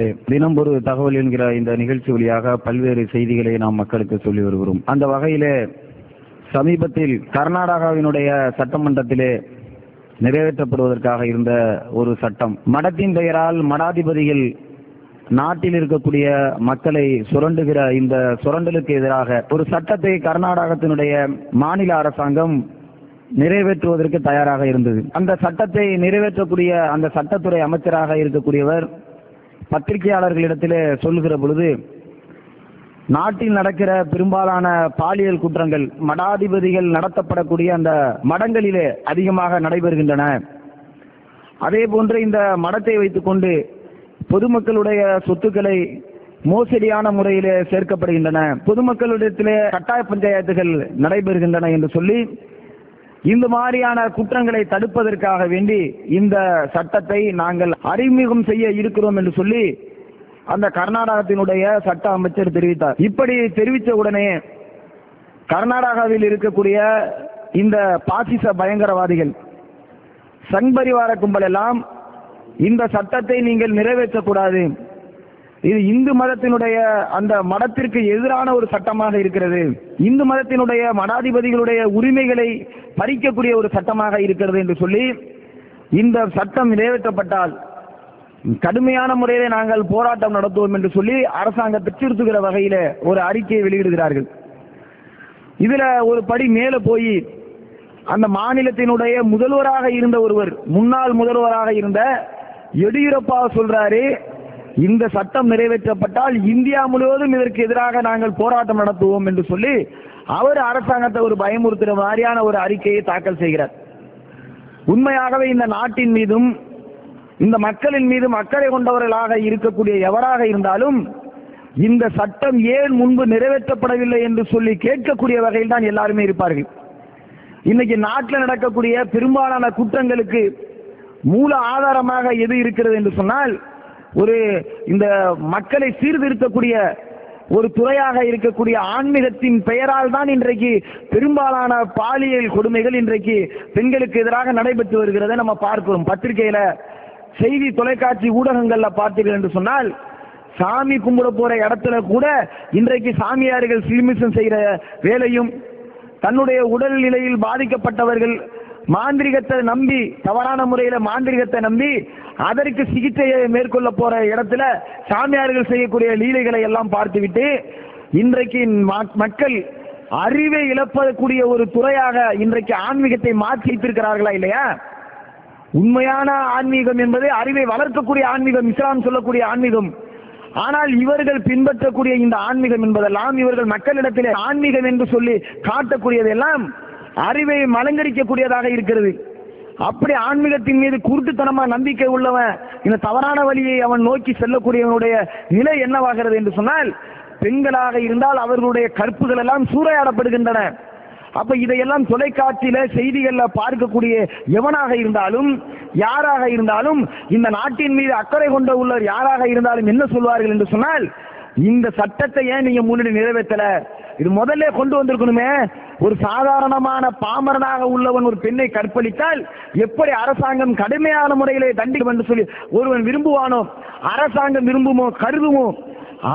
தினம் ஒரு தகவல் என்கிற இந்த நிகழ்ச்சி வழியாக பல்வேறு செய்திகளை நாம் மக்களுக்கு சொல்லி வருகிறோம். அந்த வகையிலே சமீபத்தில் கர்நாடகாவினுடைய சட்டமன்றத்திலே நிறைவேற்றப்படுவதற்காக இருந்த ஒரு சட்டம், மடத்தின் பெயரால் மடாதிபதிகள் நாட்டில் இருக்கக்கூடிய மக்களை சுரண்டுகிற இந்த சுரண்டலுக்கு எதிராக ஒரு சட்டத்தை கர்நாடகத்தினுடைய மாநில அரசாங்கம் நிறைவேற்றுவதற்கு தயாராக இருந்தது. அந்த சட்டத்தை நிறைவேற்றக்கூடிய அந்த சட்டத்துறை அமைச்சராக இருக்கக்கூடியவர் பத்திரிகையாளர்களிடத்திலே சொல்லுகிற பொழுது, நாட்டில் நடக்கிற பெரும்பாலான பாலியல் குற்றங்கள் மடாதிபதிகள் நடத்தப்படக்கூடிய அந்த மடங்களிலே அதிகமாக நடைபெறுகின்றன. அதே போன்று இந்த மடத்தை வைத்துக்கொண்டு பொதுமக்களுடைய சொத்துக்களை மோசடியான முறையிலே சேர்க்கப்படுகின்றன, பொதுமக்களிடத்திலே கட்டாய பஞ்சாயத்துகள் நடைபெறுகின்றன என்று சொல்லி இந்த மாதிரியான குற்றங்களை தடுப்பதற்காக வேண்டி இந்த சட்டத்தை நாங்கள் அறிமுகம் செய்ய இருக்கிறோம் என்று சொல்லி அந்த கர்நாடகத்தினுடைய சட்ட அமைச்சர் தெரிவித்தார். இப்படி தெரிவித்த உடனே கர்நாடகாவில் இருக்கக்கூடிய இந்த பாசிச பயங்கரவாதிகள் சங் பரிவார கும்பல் எல்லாம் இந்த சட்டத்தை நீங்கள் நிறைவேற்றக்கூடாது, இது இந்து மதத்தினுடைய அந்த மதத்திற்கு எதிரான ஒரு சட்டமாக இருக்கிறது, இந்து மதத்தினுடைய மடாதிபதிகளுடைய உரிமைகளை பறிக்கக்கூடிய ஒரு சட்டமாக இருக்கிறது என்று சொல்லி இந்த சட்டம் நிறைவேற்றப்பட்டால் கடுமையான முறையிலே நாங்கள் போராட்டம் நடத்துவோம் என்று சொல்லி அரசாங்கத்தை அச்சுறுத்துகிற வகையில ஒரு அறிக்கையை வெளியிடுகிறார்கள். இதுல ஒரு படி மேல போய் அந்த மாநிலத்தினுடைய முதல்வராக இருந்த ஒருவர், முன்னாள் முதல்வராக இருந்த எடியூரப்பா சொல்றாரு, இந்த சட்டம் நிறைவேற்றப்பட்டால் இந்தியா முழுவதும் இதற்கு எதிராக நாங்கள் போராட்டம் நடத்துவோம் என்று சொல்லி அவர் அரசாங்கத்தை ஒரு பயமுறுத்துற மாதிரியான ஒரு அறிக்கையை தாக்கல் செய்கிறார். உண்மையாகவே இந்த நாட்டின் மீதும் இந்த மக்களின் மீதும் அக்கறை கொண்டவர்களாக இருக்கக்கூடிய எவராக இருந்தாலும் இந்த சட்டம் ஏன் முன்பு நிறைவேற்றப்படவில்லை என்று சொல்லி கேட்கக்கூடிய வகையில் தான் எல்லாருமே இருப்பார்கள். இன்னைக்கு நாட்டில் நடக்கக்கூடிய பெரும்பாலான குற்றங்களுக்கு மூல ஆதாரமாக எது இருக்கிறது என்று சொன்னால், ஒரு இந்த மக்களை சீர்திருத்தக்கூடிய ஒரு துறையாக இருக்கக்கூடிய ஆன்மீகத்தின் பெயரால் தான் இன்றைக்கு பெரும்பாலான பாலியல் கொடுமைகள் இன்றைக்கு பெண்களுக்கு எதிராக நடைபெற்று வருகிறதை நம்ம பார்க்கிறோம். பத்திரிகையில, செய்தி தொலைக்காட்சி ஊடகங்கள்ல பார்த்தீர்கள் என்று சொன்னால், சாமி கும்பிட போற இடத்துல கூட இன்றைக்கு சாமியார்கள் சில்மிசம் செய்கிற வேலையும், தன்னுடைய உடல் நிலையில் பாதிக்கப்பட்டவர்கள் மாந்திரிகத்தை நம்பி, தவறான முறையில மாந்திரிகத்தை நம்பி அதற்கு சிகிச்சையை மேற்கொள்ள போற இடத்துல சாமியார்கள் செய்யக்கூடிய லீலைகளை எல்லாம் பார்த்துவிட்டு இன்றைக்கு மக்கள் அறிவை இழப்பக்கூடிய ஒரு துறையாக இன்றைக்கு ஆன்மீகத்தை மாற்றி வைத்திருக்கிறார்களா இல்லையா? உண்மையான ஆன்மீகம் என்பது அறிவை வளர்க்கக்கூடிய ஆன்மீகம், இஸ்லாம் சொல்லக்கூடிய ஆன்மீகம். ஆனால் இவர்கள் பின்பற்றக்கூடிய இந்த ஆன்மீகம் என்பதெல்லாம், இவர்கள் மக்களிடத்திலே ஆன்மீகம் என்று சொல்லி காட்டக்கூடியதெல்லாம் அறிவை மலங்கடிக்கக்கூடியதாக இருக்கிறது. அப்படி ஆன்மீகத்தின் மீது குருட்டுத்தனமா நம்பிக்கை உள்ளவன் இந்த தவறான வழியை அவன் நோக்கி செல்லக்கூடியவனுடைய நிலை என்னவாகிறது என்று சொன்னால், பெண்களாக இருந்தால் அவர்களுடைய கற்புகள் எல்லாம் சூறையாடப்படுகின்றன. அப்ப இதையெல்லாம் தொலைக்காட்சியில செய்திகள்ல பார்க்கக்கூடிய எவனாக இருந்தாலும் யாராக இருந்தாலும் இந்த நாட்டின் மீது அக்கறை கொண்ட உள்ளவர் யாராக இருந்தாலும் என்ன சொல்வார்கள் என்று சொன்னால், இந்த சட்டத்தை ஏன் நீங்க முன்னாடி நிறைவேற்றல, இது முதல்ல கொண்டு வந்திருக்கணுமே. ஒரு சாதாரணமான பாமரனாக உள்ளவன் ஒரு பெண்ணை கற்பழித்தால் எப்படி அரசாங்கம் கடுமையான முறையிலே தண்டிக்கும் என்று சொல்லி ஒருவன் விரும்புவானோ, அரசாங்கம் விரும்புமோ கருதுமோ,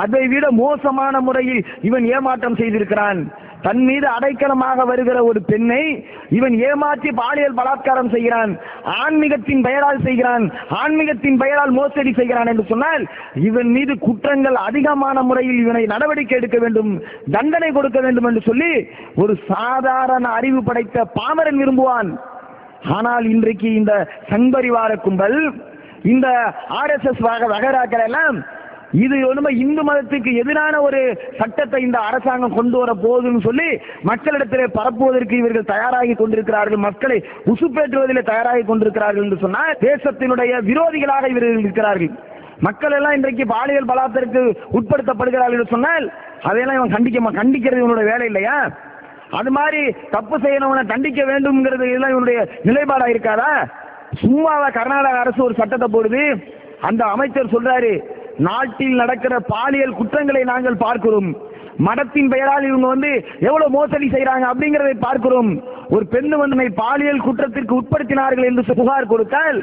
அதை விட மோசமான முறையில் இவன் ஏமாற்றம் செய்திருக்கிறான். தன் மீது அடைக்கலமாக வருகிற ஒரு பெண்ணை இவன் ஏமாற்றி பாலியல் பலாத்காரம் செய்கிறான், ஆன்மீகத்தின் பெயரால் செய்கிறான், ஆன்மீகத்தின் பெயரால் மோசடி செய்கிறான் என்று சொன்னால் இவன் மீது குற்றங்கள் அதிகமான முறையில் இவனை நடவடிக்கை எடுக்க வேண்டும், தண்டனை கொடுக்க வேண்டும் என்று சொல்லி ஒரு சாதாரண அறிவு படைத்த பாமரன் விரும்புவான். ஆனால் இன்றைக்கு இந்த சங் பரிவார கும்பல், இந்த RSS வகைராக்கள் எல்லாம் இது ஒன்றுமே இந்து மதத்துக்கு எதிரான ஒரு சட்டத்தை இந்த அரசாங்கம் கொண்டு வர போகுதுன்னு சொல்லி மக்களிடத்திலே பரப்புவதற்கு இவர்கள் தயாராகி கொண்டிருக்கிறார்கள், மக்களை உசுப்பேற்றுவதிலே தயாராகி கொண்டிருக்கிறார்கள் என்று சொன்னால் தேசத்தினுடைய விரோதிகளாக இவர்கள் இருக்கிறார்கள். மக்கள் எல்லாம் இன்றைக்கு பாலியல் பலாத்திற்கு உட்படுத்தப்படுகிறார்கள் என்று சொன்னால் அதையெல்லாம் இவன் கண்டிக்கிறது இவனுடைய வேலை இல்லையா? அது மாதிரி தப்பு செய்யறவனை தண்டிக்க வேண்டும்ங்கிறது இதெல்லாம் இவனுடைய நிலைப்பாடா இருக்காதா? சும்மாவா கர்நாடக அரசு ஒரு சட்டத்தை போடுது? அந்த அமைச்சர் சொல்றாரு, நாட்டில் நடக்கிற பாலியல் குற்றங்களை நாங்கள் பார்க்கிறோம், மதத்தின் பெயரால் இவங்க எவ்வளவு மோசடி செய்யறாங்க அப்படிங்கறதை பார்க்கிறோம். ஒரு பெண் பாலியல் குற்றத்திற்கு உட்படுத்தினார்கள் என்று புகார் கொடுத்தால்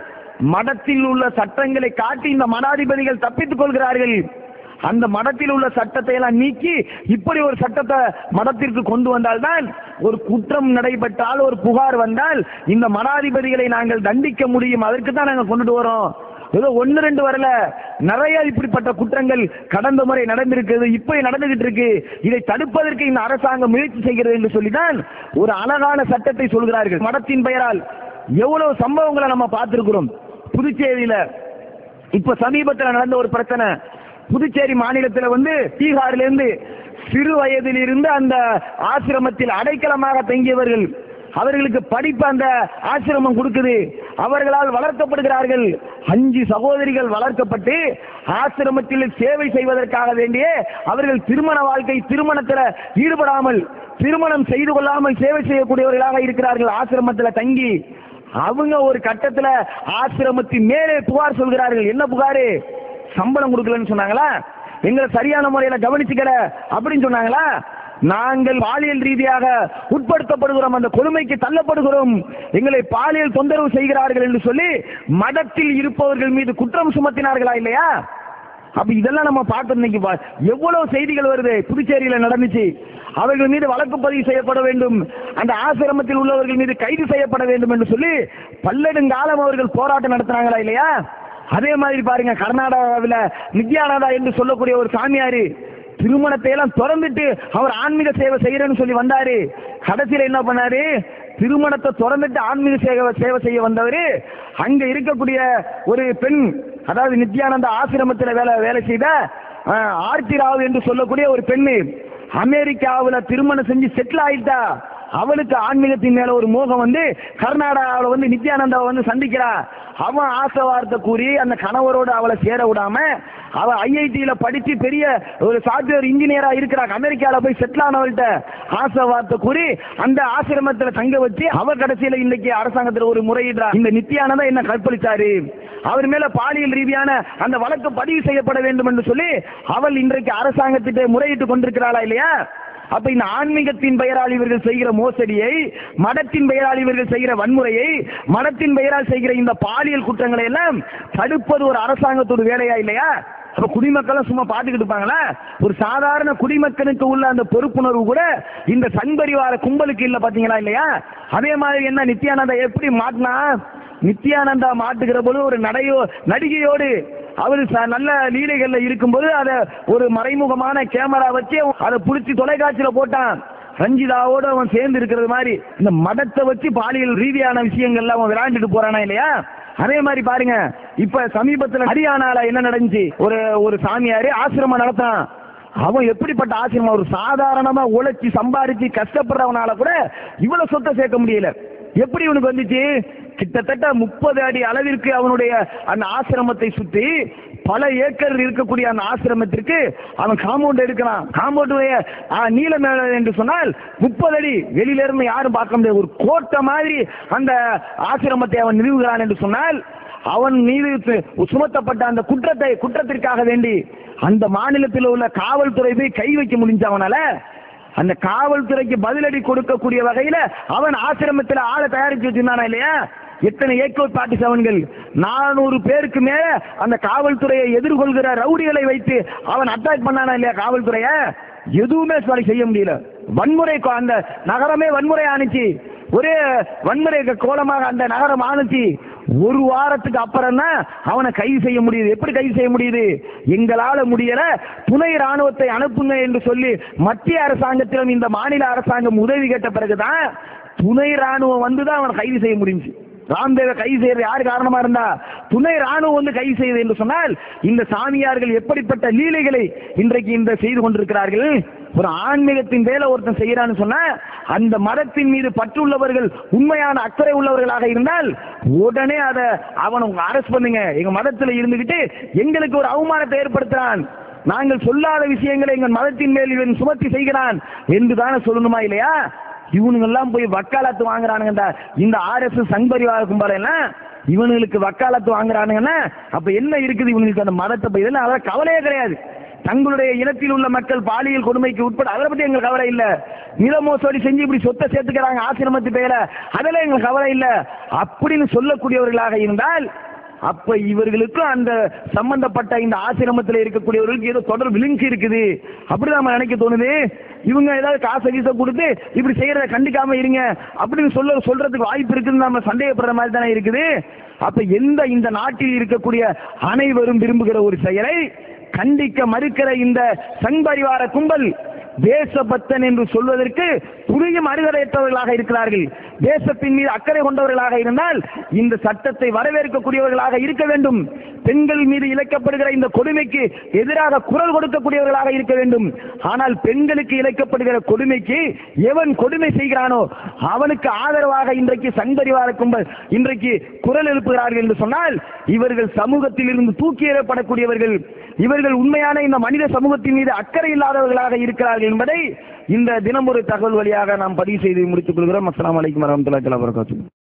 மடத்தில் உள்ள சட்டங்களை காட்டி இந்த மடாதிபதிகள் தப்பித்துக் கொள்கிறார்கள். அந்த மடத்தில் உள்ள சட்டத்தை எல்லாம் நீக்கி இப்படி ஒரு சட்டத்தை மடத்திற்கு கொண்டு வந்தால்தான் ஒரு குற்றம் நடைபெற்றால், ஒரு புகார் வந்தால் இந்த மடாதிபதிகளை நாங்கள் தண்டிக்க முடியும். அதற்கு தான் நாங்கள் கொண்டுட்டு வரோம். ஏதோ 1-2 வரல, நிறைய இப்படிப்பட்ட குற்றங்கள் கடந்த முறை நடந்திருக்கிறது, இப்ப நடந்துகிட்டு இருக்கு. இதை தடுப்பதற்கு இந்த அரசாங்கம் முயற்சி செய்கிறது என்று சொல்லிதான் ஒரு அழகான சட்டத்தை சொல்கிறார்கள். மடத்தின் பெயரால் எவ்வளவு சம்பவங்களை நம்ம பார்த்திருக்கிறோம். புதுச்சேரியில இப்ப சமீபத்தில் நடந்த ஒரு பிரச்சனை. புதுச்சேரி மாநிலத்தில் பீகாரில இருந்து சிறு வயதில் இருந்து அந்த ஆசிரமத்தில் அடைக்கலமாக தங்கியவர்கள், அவர்களுக்கு படிப்பு அந்த ஆசிரமம் கொடுக்குது, அவர்களால் வளர்க்கப்படுகிறார்கள். 5 சகோதரிகள் வளர்க்கப்பட்டு ஆசிரமத்தில் சேவை செய்வதற்காக வேண்டிய அவர்கள் திருமண வாழ்க்கை, திருமணத்தில் ஈடுபடாமல், திருமணம் செய்து கொள்ளாமல் சேவை செய்யக்கூடியவர்களாக இருக்கிறார்கள் ஆசிரமத்தில் தங்கி. அவங்க ஒரு கட்டத்தில் ஆசிரமத்தின் மேலே புகார் சொல்கிறார்கள். என்ன புகாரு? சம்பளம் கொடுக்கலன்னு சொன்னாங்களா, எங்களை சரியான முறையில் கவனிச்சுக்கல அப்படின்னு சொன்னாங்களா, நாங்கள் பாலியல் ரீதியாக உட்படுத்தப்படுகிறோம், அந்த கொடுமைக்கு தள்ளப்படுகிறோம், எங்களை பாலியல் தொந்தரவு செய்கிறார்கள் என்று சொல்லி மடத்தில் இருப்பவர்கள் மீது குற்றம் சுமத்தினார்களா இல்லையா? அப்ப இதெல்லாம் நம்ம பார்த்து இன்னைக்கு எவ்வளவு செய்திகள் வருது. புதுச்சேரியில நடந்துச்சு, அவர்கள் மீது வழக்கு பதிவு செய்யப்பட வேண்டும், அந்த ஆசிரமத்தில் உள்ளவர்கள் மீது கைது செய்யப்பட வேண்டும் என்று சொல்லி பல்லெடுங்காலம் அவர்கள் போராட்டம் நடத்தினாங்களா இல்லையா? அதே மாதிரி பாருங்க, கர்நாடகாவில் நித்யானந்தா என்று சொல்லக்கூடிய ஒரு சாமியாரு திருமணத்தை எல்லாம் திறந்துட்டு அவர் ஆன்மீக சேவை செய்யறேன்னு சொல்லி வந்தாரு. கடைசியில் என்ன பண்ணாரு? திருமணத்தை திறந்துட்டு ஆன்மீக சேவை செய்ய வந்தவரு அங்க இருக்கக்கூடிய ஒரு பெண், அதாவது நித்யானந்தா ஆசிரமத்தில் வேலை செய்த ஆர்த்தி ராவ் என்று சொல்லக்கூடிய ஒரு பெண்ணு அமெரிக்காவில் திருமணம் செஞ்சு செட்டில் ஆயிட்டா. அவளுக்கு ஆன்மீகத்தின் மேல ஒரு மோகம் கர்நாடகாவில் நித்யானந்தாவை சந்திக்கிறா. அவன் ஆசை வார்த்தை கூறி அந்த கணவரோடு அவளை சேர விடாம அவ ஐஐடியில படிச்சு பெரிய ஒரு சாஃப்ட்வேர் இன்ஜினியரா இருக்கிறாங்க. அமெரிக்கால போய் செட்டில் ஆனவள்கிட்ட ஆசை வார்த்தை கூறி அந்த ஆசிரமத்துல தங்க வச்சு அவ கடைசியில இன்னைக்கு அரசாங்கத்தில் ஒரு முறையிடுறா. இந்த நித்யானந்தா என்ன கற்பழிச்சாரு, அவர் மேல பாலியல் ரீதியான அந்த வழக்கு பதிவு செய்யப்பட வேண்டும் என்று சொல்லி அவள் இன்றைக்கு அரசாங்கத்திட்ட முறையிட்டு கொண்டிருக்கிறாளா இல்லையா? அப்ப இந்த ஆன்மீகத்தின் பெயரால் இவர்கள் செய்கிற மோசடியை, மடத்தின் பெயரால் இவர்கள் செய்கிற வன்முறையை, மடத்தின் பெயரால் செய்கிற இந்த பாலியல் குற்றங்களை எல்லாம் தடுப்பது ஒரு அரசாங்கத்தோட வேலையா இல்லையா? அப்ப குடிமக்கள் சும்மா பாத்துக்கிட்டு இருப்பாங்களா? ஒரு சாதாரண குடிமக்களுக்கு உள்ள அந்த பொறுப்புணர்வு கூட இந்த சங்பரிவார கும்பலுக்கு இல்ல, பாத்தீங்களா இல்லையா? அதே மாதிரி என்ன நித்யானந்தா எப்படி மாட்டினா, நித்யானந்தா மாட்டுகிற போது ஒரு நடிகையோடு அவரு நல்ல லீலைகள்ல இருக்கும்போது அதை ஒரு மறைமுகமான கேமரா வச்சு அதை புடிச்சு தொலைக்காட்சியில போட்டான். ரஞ்சிதாவோடு அவன் சேர்ந்து இருக்கிறது மாதிரி இந்த மதத்தை வச்சு பாலியல் ரீதியான விஷயங்கள்ல அவன் விளையாண்டுட்டு போறானா இல்லையா? அதே மாதிரி பாருங்க, இப்ப சமீபத்தில் ஹரியானால என்ன நடந்துச்சு? ஒரு சாமியாரு ஆசிரமம் நடத்தான். அவன் எப்படிப்பட்ட ஆசிரமம்? ஒரு சாதாரணமா உழைச்சி சம்பாதிச்சு கஷ்டப்படுறவனால கூட இவ்வளவு சொத்தை சேர்க்க முடியல. எப்படி இவனுக்கு வந்துச்சு? கிட்டத்தட்ட 30 அடி அளவிற்கு அவனுடைய அந்த ஆசிரமத்தை சுற்றி பல ஏக்கர் இருக்கக்கூடிய அந்த ஆசிரமத்திற்கு அவன் காம்பவுண்ட் எடுக்கிறான். காம்பவுண்டுடைய நீளம் என்று சொன்னால் 30 அடி, வெளியில இருந்து யாரும் பார்க்க முடியாது. ஒரு கோட்டை மாதிரி அந்த ஆசிரமத்தை அவன் நிறுவுகிறான் என்று சொன்னால் அவன் மீது சுமத்தப்பட்ட அந்த குற்றத்திற்காக வேண்டி அந்த மாநிலத்தில் உள்ள காவல்துறை போய் கை வைக்க முடிஞ்ச அவனால. அந்த காவல்துறைக்கு பதிலடி கொடுக்கக்கூடிய வகையில அவன் ஆசிரமத்தில் ஆளை தயாரிச்சு வச்சிருந்தானா இல்லையா? எத்தனை AK-47கள், 400 பேருக்கு மேல அந்த காவல்துறையை எதிர்கொள்கிற ரவுடிகளை வைத்து அவன் அட்டாக் பண்ணானா இல்லையா? காவல்துறைய எதுவுமே செய்ய முடியல. வன்முறை, அந்த நகரமே வன்முறை ஆனிச்சு. ஒரே வன்முறை கோலமாக அந்த நகரம் ஆனிச்சு. ஒரு வாரத்துக்கு அப்புறம் தான் அவனை கைது செய்ய முடியுது. எப்படி கைது செய்ய முடியுது? எங்களால முடியல, துணை ராணுவத்தை அனுப்புங்க என்று சொல்லி மத்திய அரசாங்கத்திலும் இந்த மாநில அரசாங்கம் உதவி கேட்ட பிறகுதான் துணை ராணுவம் வந்துதான் அவனை கைது செய்ய முடிஞ்சு. ராம்தேவை கைது செய்யறது யாரு காரணமா இருந்தா? துணை ராணுவம் கைது செய்வது என்று சொன்னால் இந்த சாமியார்கள் எப்படிப்பட்ட லீலைகளை இன்றைக்கு இந்த செய்து கொண்டிருக்கிறார்கள். ஒரு ஆன்மீகத்தின் வேலை ஒருத்தன் செய்யறான்னு சொன்னா அந்த மதத்தின் மீது பற்றுள்ளவர்கள், உண்மையான அக்கறை உள்ளவர்களாக இருந்தால் உடனே அதை அவனை அரெஸ்ட் பண்ணுங்க. எங்க மதத்தில் இருந்துகிட்டு எங்களுக்கு ஒரு அவமானத்தை ஏற்படுத்துறான், நாங்கள் சொல்லாத விஷயங்களை எங்கள் மதத்தின் மேல் இவன் சுமத்தி செய்கிறான் என்று தானே சொல்லணுமா இல்லையா? இவனுங்க எல்லாம் போய் வக்காலத்து வாங்குறானுங்க. இந்த RSS சங்பரிவார கும்பல எல்லாம் இவனுங்களுக்கு வக்காலத்து வாங்குறானுங்கன்னா அப்ப என்ன இருக்குது இவனுக்கு? அந்த மதத்தை போய் இதெல்லாம் அதாவது கவலையே கிடையாது. தங்களுடைய இனத்தில் உள்ள மக்கள் பாலியல் கொடுமைக்கு உட்பட அதை பத்தி எங்களுக்கு கவலை இல்ல. நில மோசடி செஞ்சு இப்படி சொத்தை சேர்த்துக்கிறாங்க ஆசிரமத்து பெயர, அதெல்லாம் எங்களுக்கு கவலை இல்ல அப்படின்னு சொல்லக்கூடியவர்களாக இருந்தால் அப்ப இவர்களுக்கு அந்த சம்பந்தப்பட்ட இந்த ஆசிரமத்தில் இருக்கக்கூடியவர்களுக்கு ஏதோ தொடர் விழுங்கி இருக்குது அப்படி நாம நினைக்க தோணுது. இவங்க ஏதாவது காசை கீசை கொடுத்து இப்படி செய்யறத கண்டிக்காம இருங்க அப்படின்னு சொல்றதுக்கு வாய்ப்பு இருக்குன்னு நம்ம சந்தேகப்படுற மாதிரி தானே இருக்குது. அப்ப இந்த நாட்டில் இருக்கக்கூடிய அனைவரும் விரும்புகிற ஒரு செயலை கண்டிக்க மறுக்கிற இந்த சங் பரிவார கும்பல் தேசபக்தன் என்று சொல்வதற்கு புரியும் அருகதையற்றவர்களாக இருக்கிறார்கள். தேசத்தின் மீது அக்கறை கொண்டவர்களாக இருந்தால் இந்த சட்டத்தை வரவேற்கக்கூடியவர்களாக இருக்க வேண்டும். பெண்கள் மீது இழைக்கப்படுகிற இந்த கொடுமைக்கு எதிராக குரல் கொடுக்கக்கூடியவர்களாக இருக்க வேண்டும். ஆனால் பெண்களுக்கு இழைக்கப்படுகிற கொடுமைக்கு எவன் கொடுமை செய்கிறானோ அவனுக்கு ஆதரவாக இன்றைக்கு சங் பரிவார கும்பல் இன்றைக்கு குரல் எழுப்புகிறார்கள் என்று சொன்னால் இவர்கள் சமூகத்தில் இருந்து தூக்கி எறியப்படக்கூடியவர்கள். இவர்கள் உண்மையான இந்த மனித சமூகத்தின் மீது அக்கறை இல்லாதவர்களாக இருக்கிறார்கள் என்பதை இந்த தினம் ஒரு தகவல் வழியாக நாம் பதிவு செய்து முடித்துக் கொள்கிறோம். அஸ்ஸலாமு அலைக்கும் வரஹ்மத்துல்லாஹி வபரகாத்துஹு.